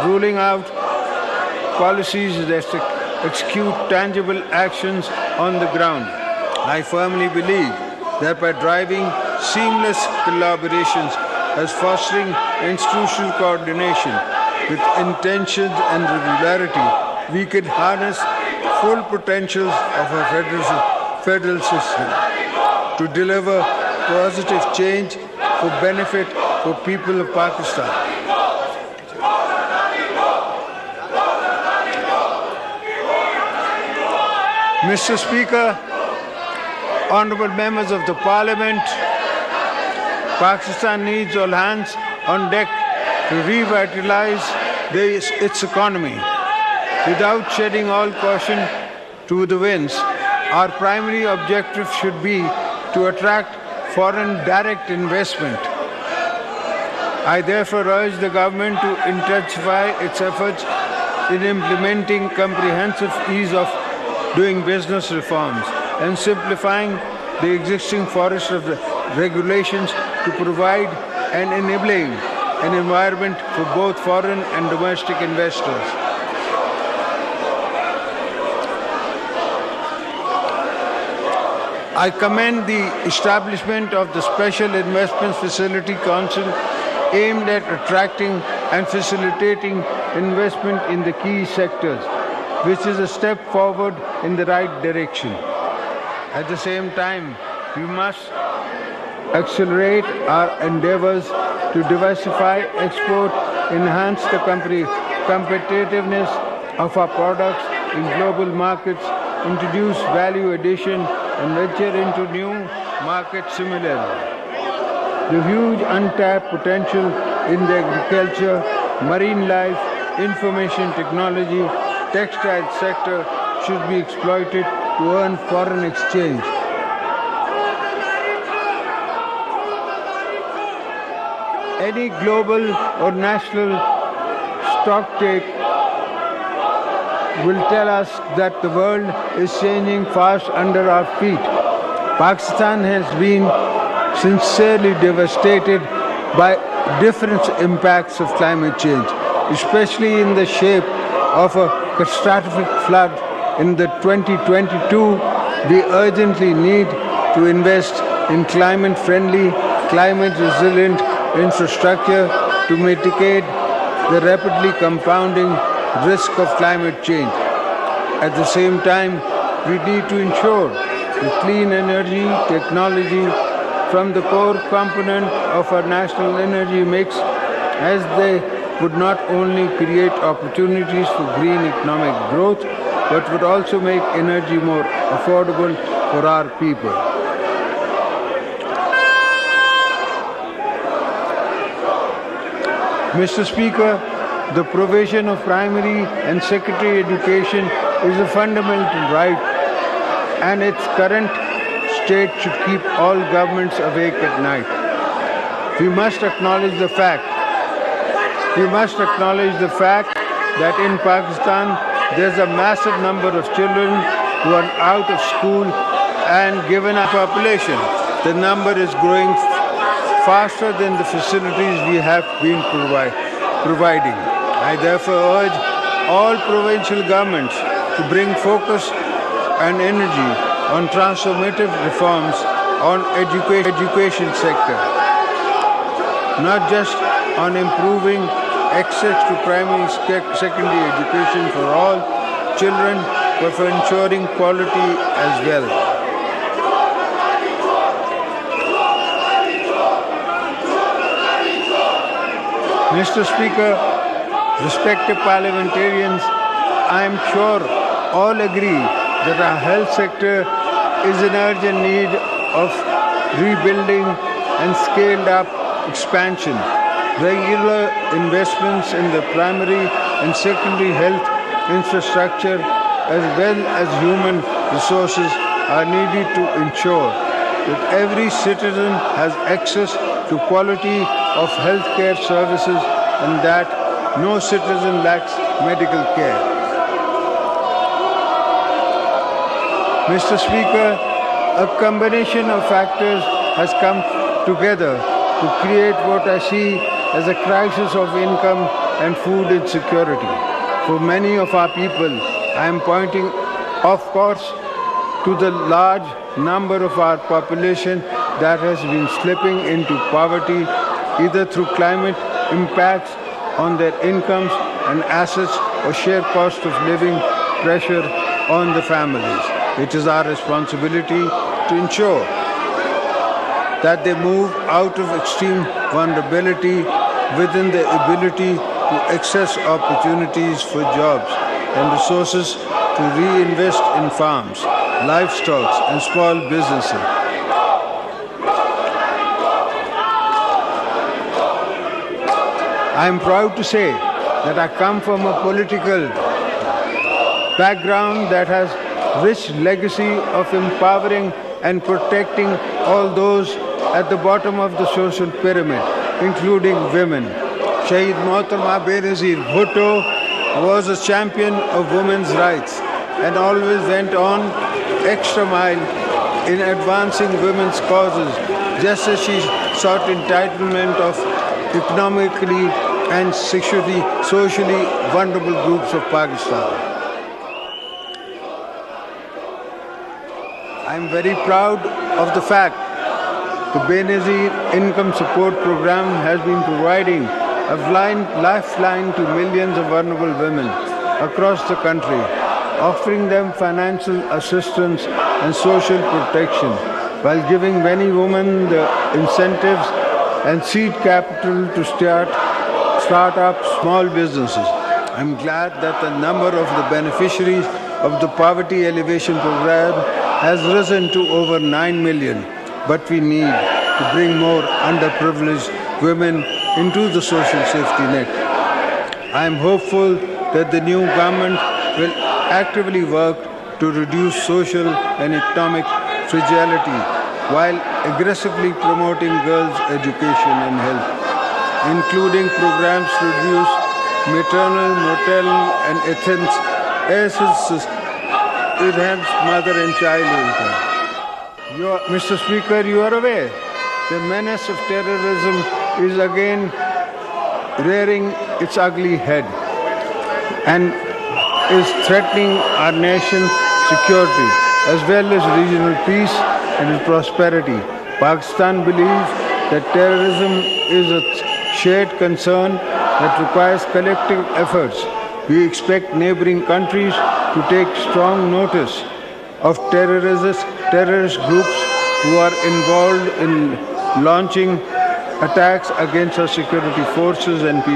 ruling out policies that execute tangible actions on the ground. I firmly believe that by driving seamless collaborations as fostering institutional coordination with intentions and regularity, we can harness full potentials of our federal system to deliver positive change for benefit for people of Pakistan. Mr. Speaker, honorable members of the Parliament, Pakistan needs all hands on deck to revitalize its economy. Without shedding all caution to the winds, our primary objective should be to attract foreign direct investment. I therefore urge the government to intensify its efforts in implementing comprehensive ease of doing business reforms and simplifying the existing forest of the regulations to provide an enabling an environment for both foreign and domestic investors. I commend the establishment of the Special Investments Facility Council aimed at attracting and facilitating investment in the key sectors, which is a step forward in the right direction. At the same time, we must accelerate our endeavors to diversify export, enhance the competitiveness of our products in global markets, introduce value addition, and venture into new markets similarly. The huge untapped potential in the agriculture, marine life, information technology, textile sector should be exploited to earn foreign exchange. Any global or national stocktake will tell us that the world is changing fast under our feet. Pakistan has been sincerely devastated by different impacts of climate change, especially in the shape of a catastrophic flood in the 2022. We urgently need to invest in climate-friendly, climate-resilient infrastructure to mitigate the rapidly compounding risk of climate change. At the same time, we need to ensure that clean energy technology from the core component of our national energy mix, as they would not only create opportunities for green economic growth, but would also make energy more affordable for our people. Mr. Speaker, the provision of primary and secondary education is a fundamental right, and its current state should keep all governments awake at night. We must acknowledge the fact that in Pakistan there's a massive number of children who are out of school, and given our population, the number is growing faster than the facilities we have been providing. I therefore urge all provincial governments to bring focus and energy on transformative reforms on education sector, not just on improving access to primary secondary education for all children, but for ensuring quality as well. Mr. Speaker, respected parliamentarians, I am sure all agree that our health sector is in urgent need of rebuilding and scaled up expansion. Regular investments in the primary and secondary health infrastructure as well as human resources are needed to ensure that every citizen has access to quality of healthcare services and that no citizen lacks medical care. Mr. Speaker, a combination of factors has come together to create what I see as a crisis of income and food insecurity. For many of our people, I am pointing, of course, to the large number of our population that has been slipping into poverty, either through climate impacts on their incomes and assets or sheer cost of living pressure on the families. It is our responsibility to ensure that they move out of extreme vulnerability within their ability to access opportunities for jobs and resources to reinvest in farms, livestock, and small businesses. I am proud to say that I come from a political background that has rich legacy of empowering and protecting all those at the bottom of the social pyramid, including women. Shaheed Mohtarma Benazir Bhutto was a champion of women's rights and always went on extra mile in advancing women's causes, just as she sought entitlement of economically and socially vulnerable groups of Pakistan. I am very proud of the fact the Benazir Income Support Program has been providing a lifeline to millions of vulnerable women across the country, offering them financial assistance and social protection, while giving many women the incentives and seed capital to start up small businesses. I'm glad that the number of the beneficiaries of the Poverty Alleviation Program has risen to over 9 million, but we need to bring more underprivileged women into the social safety net. I am hopeful that the new government will actively work to reduce social and economic fragility while aggressively promoting girls' education and health, including programs to reduce maternal, maternal, and enhance mother and child income. Mr. Speaker, you are aware the menace of terrorism is again rearing its ugly head and is threatening our nation's security as well as regional peace and prosperity. Pakistan believes that terrorism is a shared concern that requires collective efforts. We expect neighboring countries to take strong notice of terrorist groups who are involved in launching attacks against our security forces and people.